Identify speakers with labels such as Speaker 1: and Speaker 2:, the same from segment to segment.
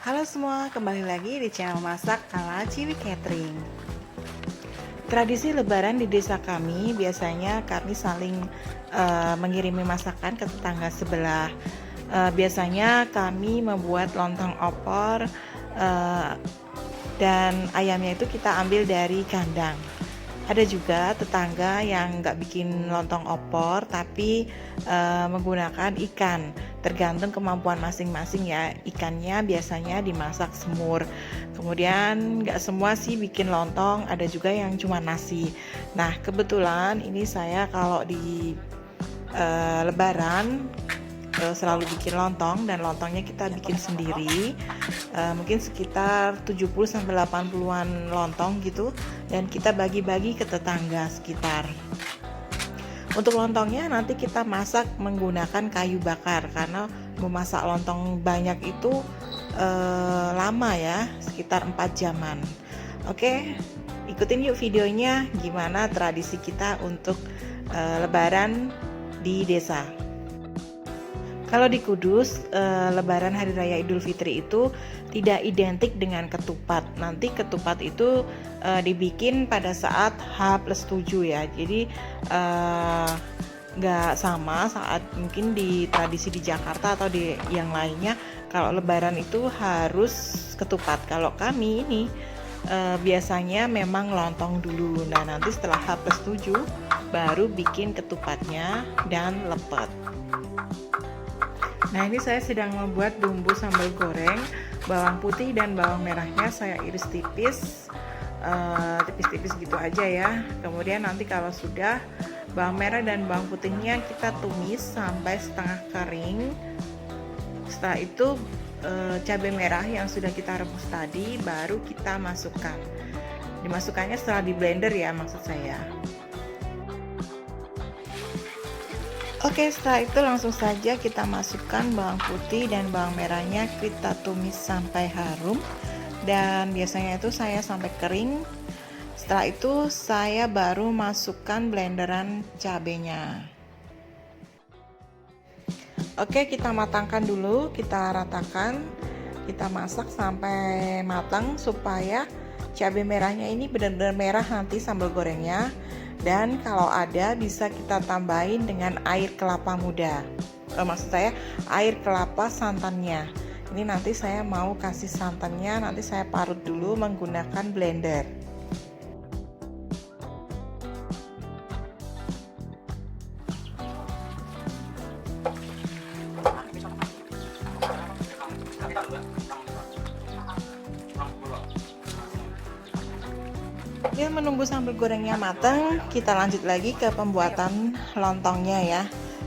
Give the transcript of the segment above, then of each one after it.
Speaker 1: Halo semua, kembali lagi di channel Masak ala Ciwi Catering. Tradisi Lebaran di desa kami biasanya kami saling mengirimi masakan ke tetangga sebelah. Biasanya kami membuat lontong opor dan ayamnya itu kita ambil dari kandang. Ada juga tetangga yang nggak bikin lontong opor tapi menggunakan ikan. Tergantung kemampuan masing-masing ya. Ikannya biasanya dimasak semur. Kemudian nggak semua sih bikin lontong, ada juga yang cuma nasi. Nah kebetulan ini saya kalau di Lebaran selalu bikin lontong, dan lontongnya kita bikin sendiri. Mungkin sekitar 70-80-an lontong gitu, dan kita bagi-bagi ke tetangga sekitar. Untuk lontongnya nanti kita masak menggunakan kayu bakar, karena memasak lontong banyak itu lama ya, sekitar 4 jaman. Oke, ikutin yuk videonya gimana tradisi kita untuk Lebaran di desa. Kalau di Kudus, Lebaran Hari Raya Idul Fitri itu tidak identik dengan ketupat. Nanti ketupat itu dibikin pada saat H+7 ya. Jadi nggak sama saat mungkin di tradisi di Jakarta atau di yang lainnya. Kalau Lebaran itu harus ketupat. Kalau kami ini biasanya memang lontong dulu. Nah nanti setelah H+7 baru bikin ketupatnya dan lepet. Nah ini saya sedang membuat bumbu sambal goreng. Bawang putih dan bawang merahnya saya iris tipis, tipis-tipis gitu aja ya. Kemudian nanti kalau sudah, bawang merah dan bawang putihnya kita tumis sampai setengah kering. Setelah itu cabai merah yang sudah kita rebus tadi baru kita masukkan. Dimasukkannya setelah di blender ya, maksud saya. Oke, setelah itu langsung saja kita masukkan bawang putih dan bawang merahnya, kita tumis sampai harum, dan biasanya itu saya sampai kering. Setelah itu saya baru masukkan blenderan cabenya. Oke, kita matangkan dulu, kita ratakan, kita masak sampai matang supaya cabai merahnya ini benar-benar merah nanti sambal gorengnya. Dan kalau ada bisa kita tambahin dengan air kelapa muda, maksud saya air kelapa santannya. Ini nanti saya mau kasih santannya, nanti saya parut dulu menggunakan blender. Dia menunggu sambal gorengnya matang, kita lanjut lagi ke pembuatan lontongnya ya.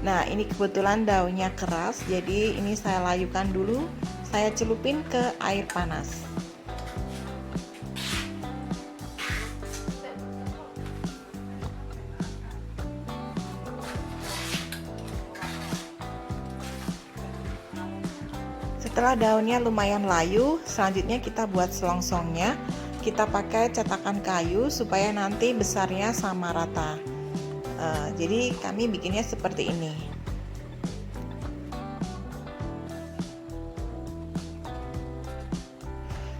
Speaker 1: Nah ini kebetulan daunnya keras, jadi ini saya layukan dulu, saya celupin ke air panas. Setelah daunnya lumayan layu, selanjutnya kita buat selongsongnya. Kita pakai cetakan kayu supaya nanti besarnya sama rata. Jadi kami bikinnya seperti ini.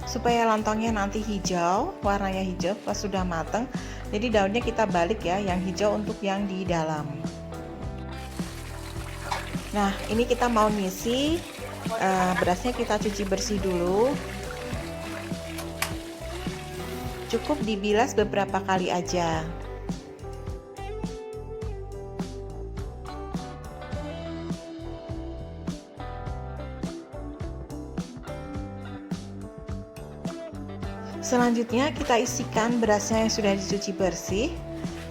Speaker 1: Supaya lontongnya nanti hijau, warnanya hijau pas sudah matang. Jadi daunnya kita balik ya, yang hijau untuk yang di dalam. Nah ini kita mau ngisi, berasnya kita cuci bersih dulu. Cukup dibilas beberapa kali aja. Selanjutnya kita isikan berasnya yang sudah dicuci bersih.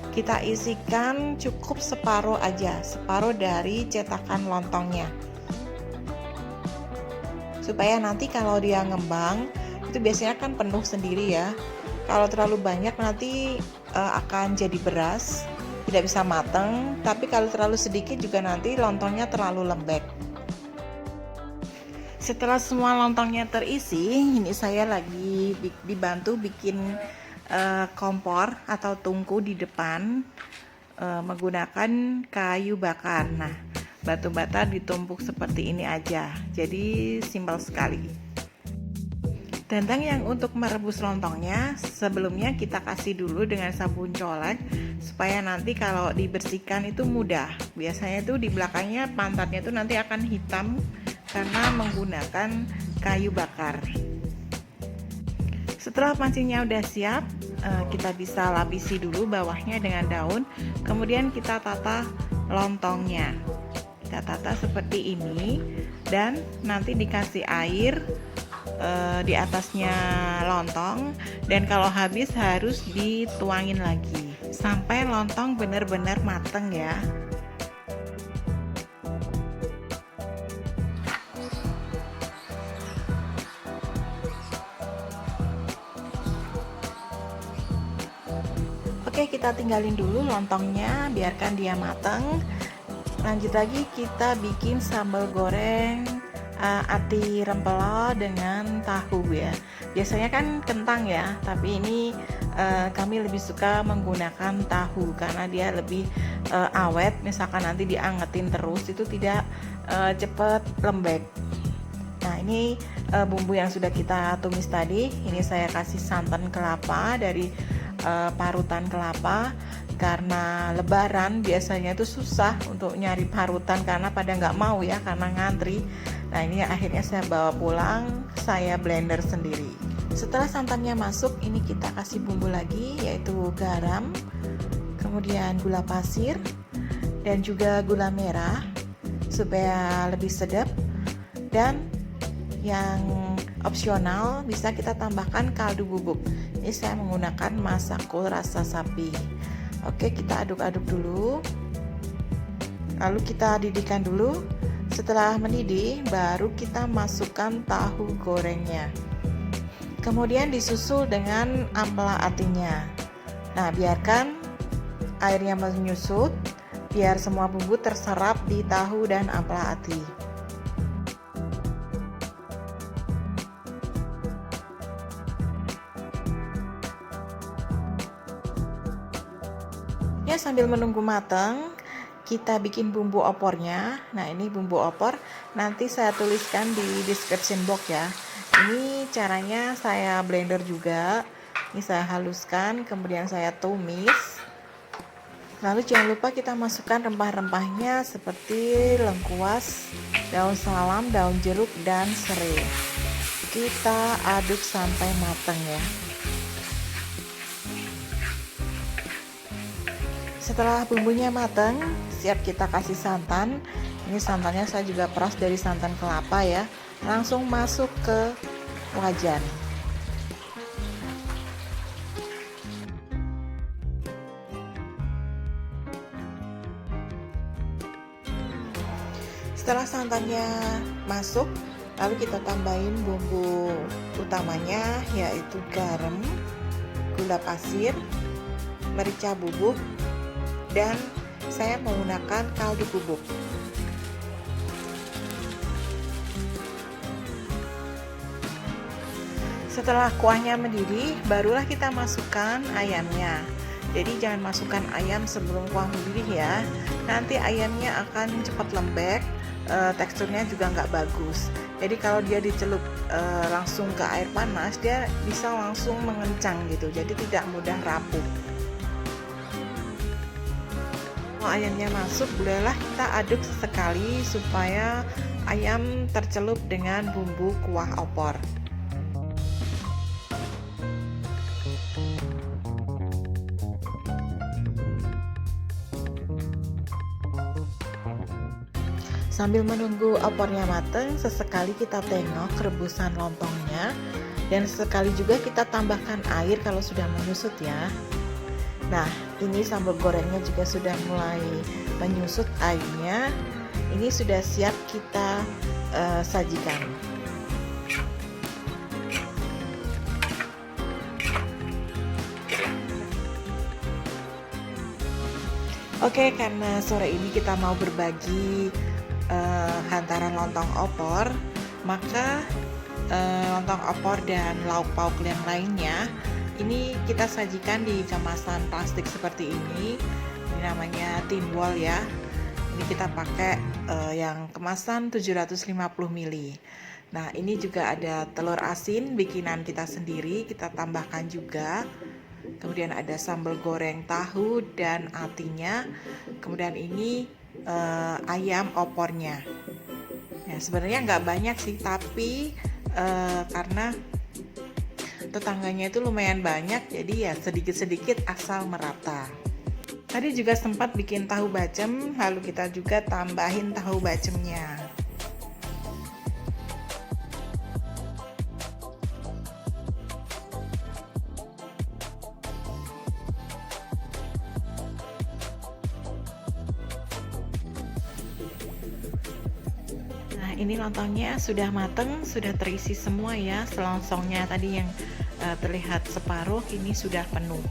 Speaker 1: Kita isikan cukup separuh aja, separuh dari cetakan lontongnya. Supaya nanti kalau dia ngembang, itu biasanya kan penuh sendiri ya. Kalau terlalu banyak nanti akan jadi beras, tidak bisa matang. Tapi kalau terlalu sedikit juga nanti lontongnya terlalu lembek. Setelah semua lontongnya terisi, ini saya lagi dibantu bikin kompor atau tungku di depan menggunakan kayu bakar. Nah, batu bata ditumpuk seperti ini aja, jadi simpel sekali. Tentang yang untuk merebus lontongnya, sebelumnya kita kasih dulu dengan sabun colek supaya nanti kalau dibersihkan itu mudah. Biasanya itu di belakangnya pantatnya itu nanti akan hitam karena menggunakan kayu bakar. Setelah pancinya udah siap, kita bisa lapisi dulu bawahnya dengan daun, kemudian kita tata lontongnya. Kita tata seperti ini dan nanti dikasih air di atasnya lontong, dan kalau habis harus dituangin lagi sampai lontong benar-benar mateng ya. Oke, kita tinggalin dulu lontongnya, biarkan dia mateng. Lanjut lagi kita bikin sambal goreng ati rempelo dengan tahu ya. Biasanya kan kentang ya, tapi ini kami lebih suka menggunakan tahu karena dia lebih awet. Misalkan nanti diangetin terus itu tidak cepat lembek. Nah, ini bumbu yang sudah kita tumis tadi. Ini saya kasih santan kelapa dari parutan kelapa. Karena lebaran biasanya itu susah untuk nyari parutan karena pada nggak mau ya, karena ngantri. Nah, ini akhirnya saya bawa pulang, saya blender sendiri. Setelah santannya masuk, ini kita kasih bumbu lagi, yaitu garam, kemudian gula pasir, dan juga gula merah supaya lebih sedap. Dan yang opsional bisa kita tambahkan kaldu bubuk. Ini saya menggunakan Masako rasa sapi. Oke, kita aduk-aduk dulu, lalu kita didihkan dulu. Setelah mendidih, baru kita masukkan tahu gorengnya, kemudian disusul dengan ampela atinya. Nah, biarkan airnya menyusut biar semua bumbu terserap di tahu dan ampela ati. Ya, sambil menunggu matang, kita bikin bumbu opornya. Nah, ini bumbu opor, nanti saya tuliskan di description box ya. Ini caranya saya blender juga. Ini saya haluskan, kemudian saya tumis. Lalu jangan lupa kita masukkan rempah-rempahnya seperti lengkuas, daun salam, daun jeruk, dan serai. Kita aduk sampai matang ya. Setelah bumbunya matang, siap kita kasih santan. Ini santannya saya juga peras dari santan kelapa ya. Langsung masuk ke wajan. Setelah santannya masuk, lalu kita tambahin bumbu utamanya, yaitu garam, gula pasir, merica bubuk, dan saya menggunakan kaldu bubuk. Setelah kuahnya mendidih, barulah kita masukkan ayamnya. Jadi jangan masukkan ayam sebelum kuah mendidih ya. Nanti ayamnya akan cepat lembek, teksturnya juga nggak bagus. Jadi kalau dia dicelup langsung ke air panas, dia bisa langsung mengencang gitu. Jadi tidak mudah rapuh. Ayamnya masuk, bolehlah kita aduk sesekali supaya ayam tercelup dengan bumbu kuah opor. Sambil menunggu opornya matang, sesekali kita tengok rebusan lontongnya, dan sesekali juga kita tambahkan air kalau sudah menyusut ya. Nah, ini sambal gorengnya juga sudah mulai menyusut airnya. Ini sudah siap kita sajikan. Oke, karena sore ini kita mau berbagi hantaran lontong opor, maka lontong opor dan lauk pauk yang lainnya ini kita sajikan di kemasan plastik seperti ini. Ini namanya tin wall ya. Ini kita pakai yang kemasan 750 ml. Nah, ini juga ada telur asin bikinan kita sendiri, kita tambahkan juga. Kemudian ada sambal goreng tahu dan atinya. Kemudian ini ayam opornya. Ya, sebenarnya nggak banyak sih, tapi karena tetangganya itu lumayan banyak, jadi ya sedikit-sedikit asal merata. Tadi juga sempat bikin tahu bacem, lalu kita juga tambahin tahu bacemnya. Nah, ini lontongnya sudah mateng, sudah terisi semua ya. Selongsongnya tadi yang terlihat separuh, ini sudah penuh.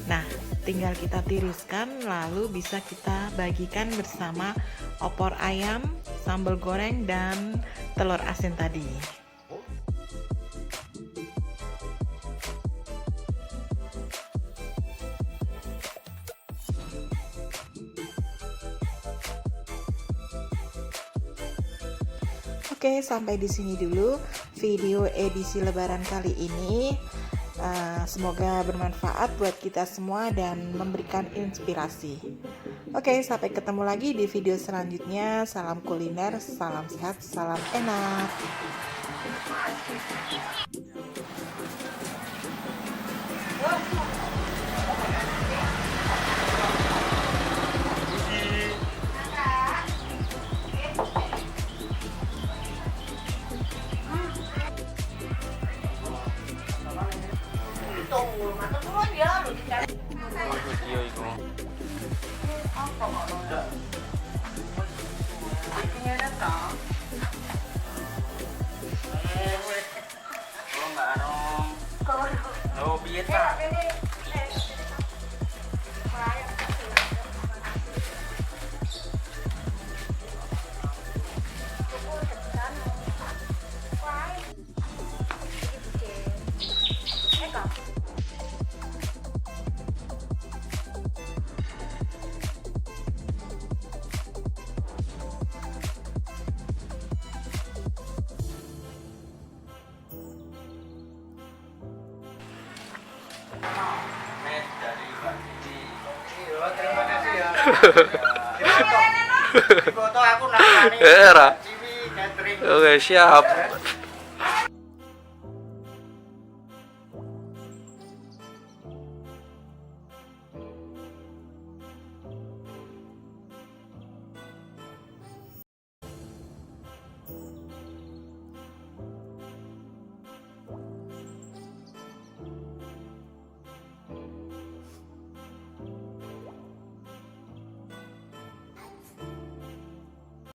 Speaker 1: Nah, tinggal kita tiriskan, lalu bisa kita bagikan bersama opor ayam, sambal goreng, dan telur asin tadi. Oke, sampai di sini dulu video edisi Lebaran kali ini. Semoga bermanfaat buat kita semua dan memberikan inspirasi. Oke, sampai ketemu lagi di video selanjutnya. Salam kuliner, salam sehat, salam enak.
Speaker 2: Video iku. Oh, Mbak Anong. Oh, piye ta? Mes dari Mbak Cici. Terima kasih ya. Di foto aku namanya
Speaker 3: Era.
Speaker 2: Ciwi Catering.
Speaker 3: Oke, siap.